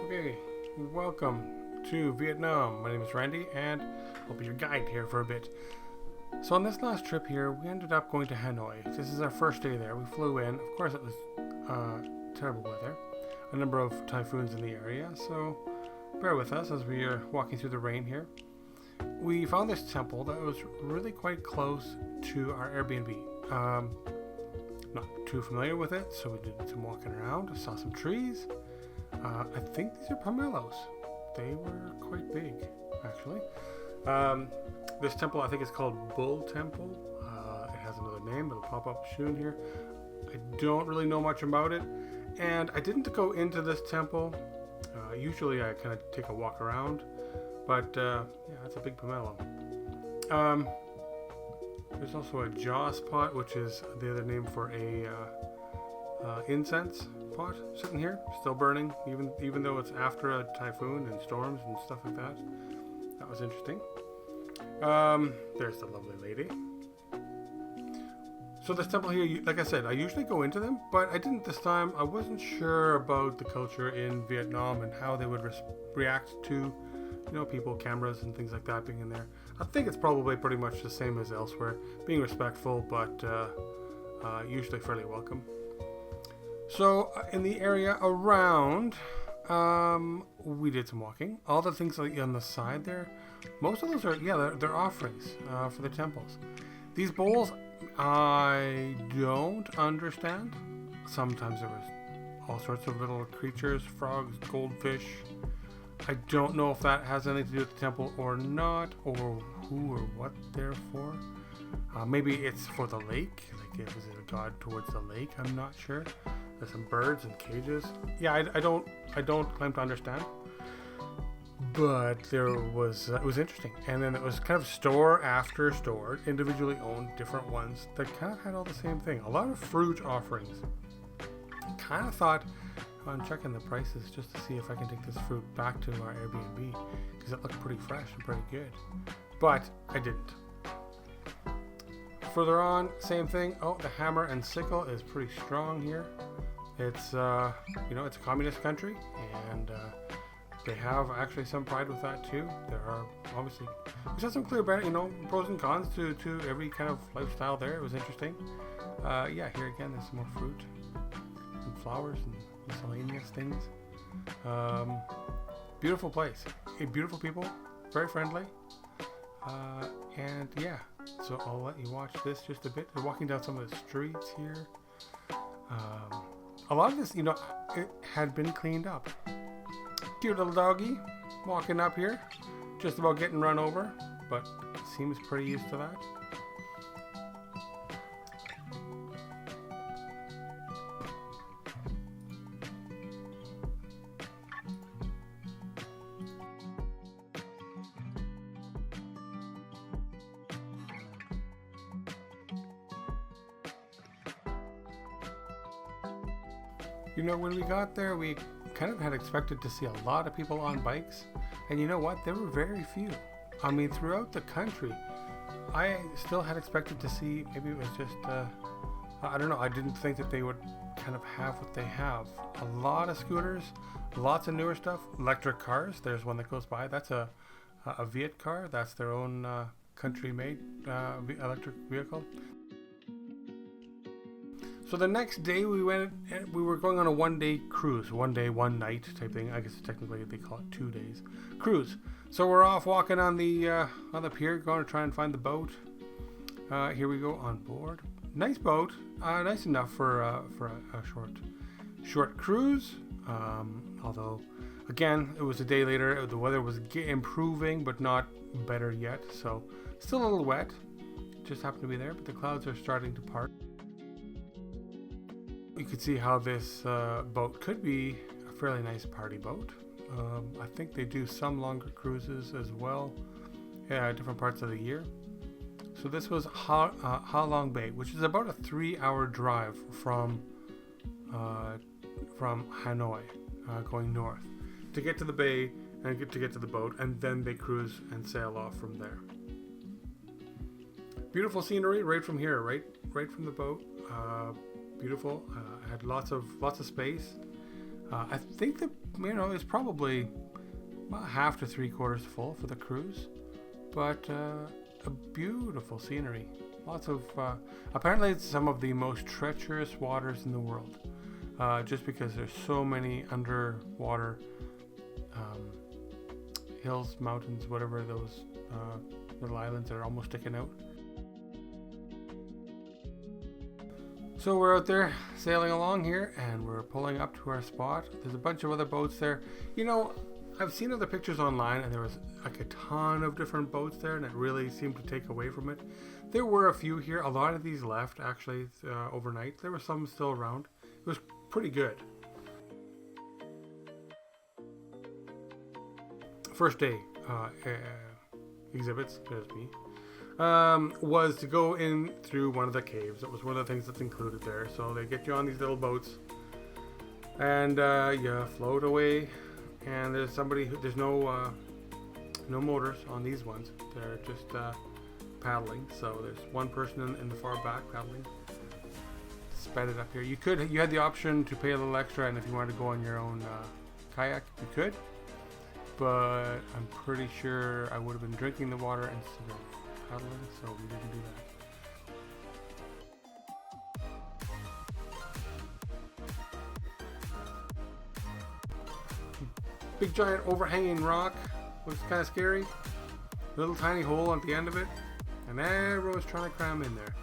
Okay, welcome to Vietnam. My name is Randy and I'll be your guide here for a bit. So on this last trip here, we ended up going to Hanoi. This is our first day there. We flew in. Of course, it was terrible weather. A number of typhoons in the area, so bear with us as we are walking through the rain here. We found this temple that was really quite close to our Airbnb. Not too familiar with it, so we did some walking around, saw some trees. I think these are pomelos. They were quite big, actually. This temple, I think, is called Bull Temple. It has another name, it'll pop up soon here. I don't really know much about it, and I didn't go into this temple. Usually I kind of take a walk around, but yeah, it's a big pomelo. There's also a joss pot, which is the other name for a incense pot sitting here, still burning, even though it's after a typhoon and storms and stuff like that. That was interesting. There's the lovely lady. So this temple here, like I said, I usually go into them, but I didn't this time. I wasn't sure about the culture in Vietnam and how they would react to, people, cameras and things like that being in there. I think it's probably pretty much the same as elsewhere, being respectful, but usually fairly welcome. So in the area around, we did some walking. All the things like on the side there, most of those are, they're offerings for the temples. These bowls, I don't understand. Sometimes there was all sorts of little creatures, frogs, goldfish. I don't know if that has anything to do with the temple or not, or who or what they're for. Maybe it's for the lake, like is it a god towards the lake? I'm not sure. There's some birds and cages. Yeah, I don't claim to understand. But there was it was interesting, and then it was kind of store after store, individually owned, different ones that kind of had all the same thing. A lot of fruit offerings. Kind of thought on checking the prices just to see if I can take this fruit back to our Airbnb because it looked pretty fresh and pretty good, but I didn't. Further on, same thing. Oh, the hammer and sickle is pretty strong here. It's it's a communist country, and they have actually some pride with that too. There are obviously there's some clear, pros and cons to every kind of lifestyle there. It was interesting. Here again, there's some more fruit and flowers and miscellaneous things. Beautiful place, beautiful people, very friendly, and yeah. So I'll let you watch this just a bit. We're walking down some of the streets here. A lot of this, it had been cleaned up. Cute little doggy walking up here, just about getting run over, but seems pretty used to that. When we got there, we kind of had expected to see a lot of people on bikes, and you know what? There were very few. I mean, throughout the country, I still had expected to see, maybe it was just, I don't know, I didn't think that they would kind of have what they have. A lot of scooters, lots of newer stuff, electric cars. There's one that goes by. That's a Viet car. That's their own country-made electric vehicle. So the next day we were going on a 1-day cruise, 1 day, 1 night type thing. I guess technically they call it 2 days cruise. So we're off walking on the pier, going to try and find the boat. Here we go on board. Nice boat, nice enough for a short cruise. Although, again, it was a day later. The weather was improving, but not better yet. So still a little wet. Just happened to be there, but the clouds are starting to part. You could see how this boat could be a fairly nice party boat. I think they do some longer cruises as well, different parts of the year. So this was Halong Bay, which is about a 3-hour drive from Hanoi, going north, to get to the bay and to get to the boat, and then they cruise and sail off from there. Beautiful scenery right from here, right from the boat. Beautiful. Had lots of space. I think that, it's probably about half to 3/4 full for the cruise, but a beautiful scenery. Lots of, apparently it's some of the most treacherous waters in the world, just because there's so many underwater hills, mountains, whatever, those little islands that are almost sticking out. So we're out there sailing along here, and we're pulling up to our spot. There's a bunch of other boats there. I've seen other pictures online, and there was like a ton of different boats there, and it really seemed to take away from it. There were a few here. A lot of these left actually overnight. There were some still around. It was pretty good. First day exhibits, there's me, was to go in through one of the caves. That was one of the things that's included there. So they get you on these little boats, and you float away. And there's there's no motors on these ones. They're just paddling. So there's one person in the far back paddling. Sped it up here. You had the option to pay a little extra, and if you wanted to go on your own kayak, you could. But I'm pretty sure I would have been drinking the water instead of paddling, so we didn't do that. Big giant overhanging rock. Looks kind of scary. Little tiny hole at the end of it, and everyone's trying to cram in there.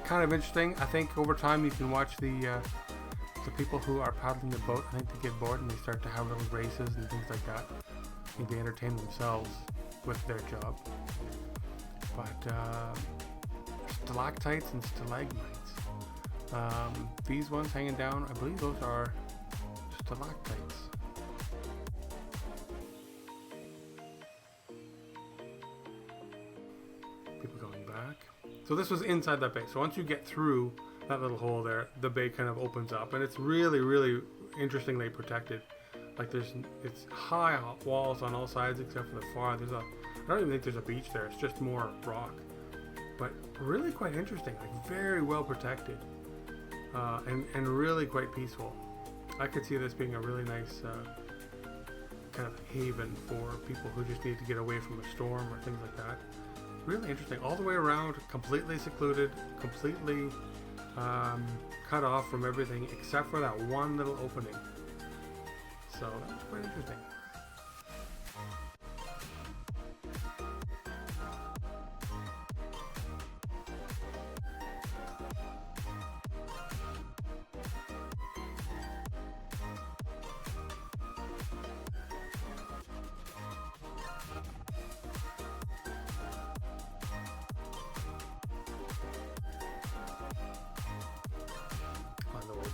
Kind of interesting. I think over time you can watch the people who are paddling the boat. I think they get bored and they start to have little races and things like that. I think they entertain themselves with their job. But stalactites and stalagmites. These ones hanging down, I believe those are stalactites. People going back. So this was inside that bay. So once you get through that little hole there, the bay kind of opens up, and it's really, really interestingly protected. Like it's high walls on all sides except for the far. I don't even think there's a beach there. It's just more rock, but really quite interesting. Like very well protected, and really quite peaceful. I could see this being a really nice kind of haven for people who just need to get away from a storm or things like that. Really interesting. All the way around, completely secluded, completely cut off from everything except for that one little opening. So that was quite interesting.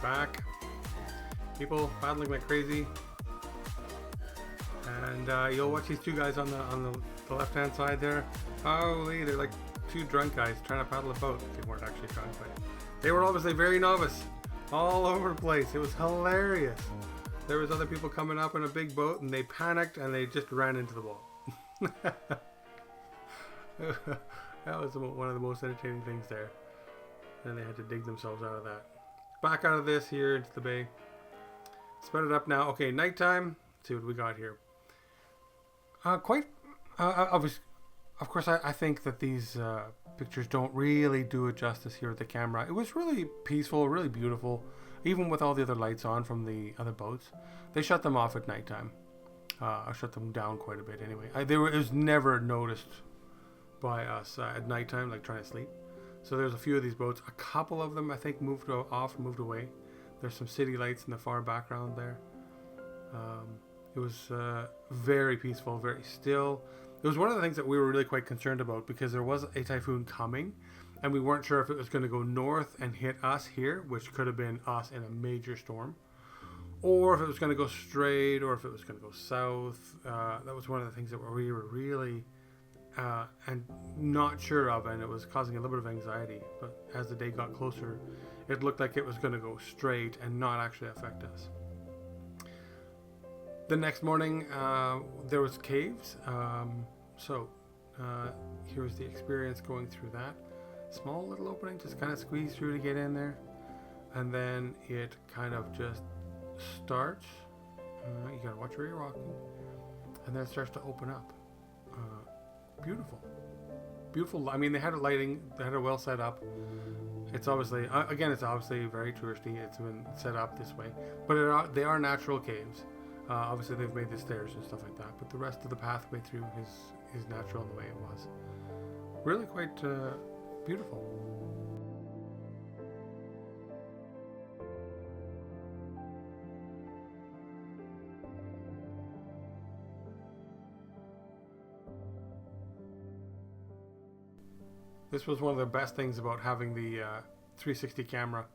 Back, people paddling like crazy, and you'll watch these two guys on the left hand side there. Holy, they're like two drunk guys trying to paddle a boat. They weren't actually drunk, but they were obviously very novice, all over the place. It was hilarious. There was other people coming up in a big boat, and they panicked and they just ran into the boat. That was one of the most entertaining things there. And they had to dig themselves out of that. Back out of this here into the bay. Spread it up now. Okay, nighttime. Let's see what we got here. Quite obvious. Of course, I think that these pictures don't really do it justice here with the camera. It was really peaceful, really beautiful, even with all the other lights on from the other boats. They shut them off at nighttime. I shut them down quite a bit anyway. It was never noticed by us at nighttime, like trying to sleep. So there's a few of these boats. A couple of them, I think, moved away. There's some city lights in the far background there. It was very peaceful, very still. It was one of the things that we were really quite concerned about because there was a typhoon coming, and we weren't sure if it was going to go north and hit us here, which could have been us in a major storm, or if it was going to go straight, or if it was going to go south. That was one of the things that we were really and not sure of, and it was causing a little bit of anxiety. But as the day got closer, it looked like it was going to go straight and not actually affect us. The next morning, there was caves. here's the experience going through that small little opening. Just kind of squeeze through to get in there, and then it kind of just starts. You gotta watch where you're walking, and then it starts to open up. Beautiful. I mean, they had a lighting, they had it well set up. It's obviously, again, it's obviously very touristy. It's been set up this way, but they are natural caves. Obviously, they've made the stairs and stuff like that, but the rest of the pathway through is natural in the way it was. Really quite beautiful. This was one of the best things about having the 360 camera,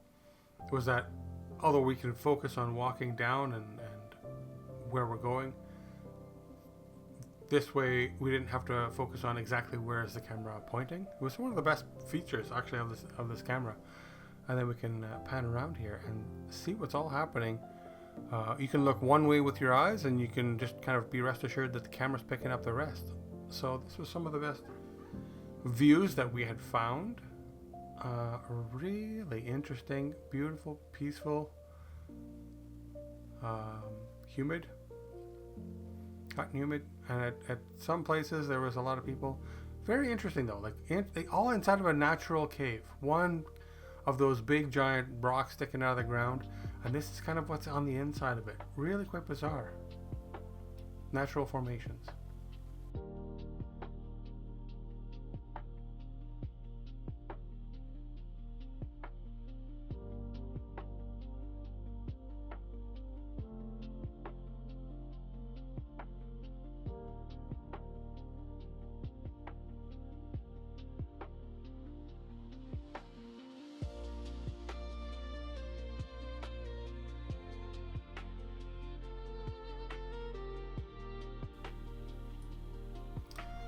was that although we can focus on walking down and where we're going, this way we didn't have to focus on exactly where is the camera pointing. It was one of the best features actually of this camera. And then we can pan around here and see what's all happening. You can look one way with your eyes, and you can just kind of be rest assured that the camera's picking up the rest. So this was some of the best views that we had found. Really interesting, beautiful, peaceful, humid, hot and humid, and at some places there was a lot of people. Very interesting though, like all inside of a natural cave, one of those big giant rocks sticking out of the ground, and this is kind of what's on the inside of it. Really quite bizarre. Natural formations.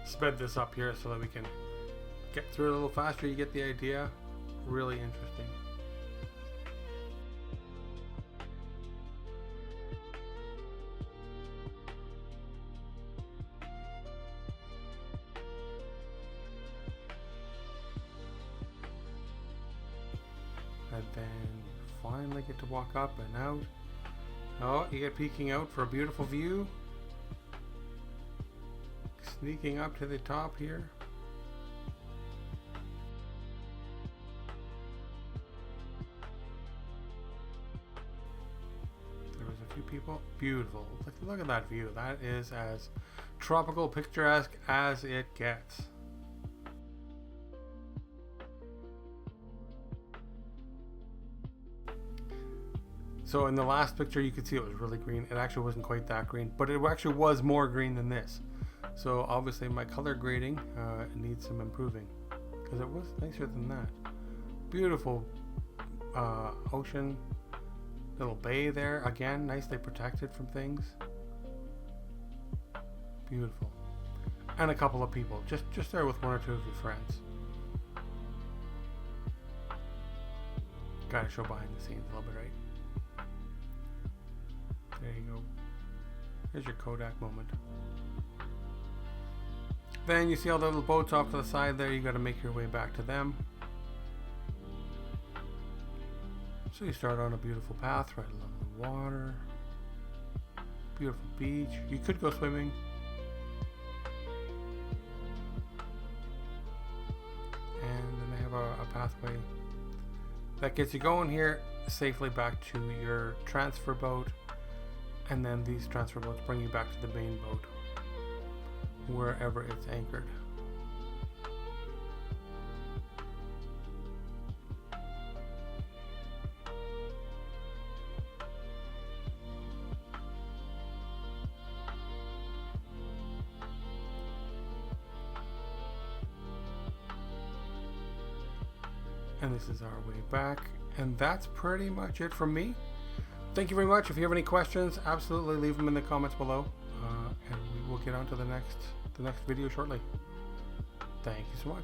Sped this up here so that we can get through it a little faster. You get the idea. Really interesting. And then finally get to walk up and out. Oh, you get peeking out for a beautiful view. Sneaking up to the top here. There was a few people. Beautiful. Look at that view. That is as tropical, picturesque as it gets. So in the last picture you could see it was really green. It actually wasn't quite that green, but it actually was more green than this. So obviously my color grading needs some improving, because it was nicer than that. Beautiful ocean, little bay there, again nicely protected from things. Beautiful. And a couple of people just there with one or two of your friends. Gotta show behind the scenes a little bit, right? There you go. Here's your Kodak moment. Then you see all the little boats off to the side there. You got to make your way back to them. So you start on a beautiful path right along the water. Beautiful beach. You could go swimming. And then they have a pathway that gets you going here safely back to your transfer boat. And then these transfer boats bring you back to the main boat, wherever it's anchored. And this is our way back, and that's pretty much it from me. Thank you very much. If you have any questions, absolutely leave them in the comments below, and we will get on to the next video shortly. Thank you so much.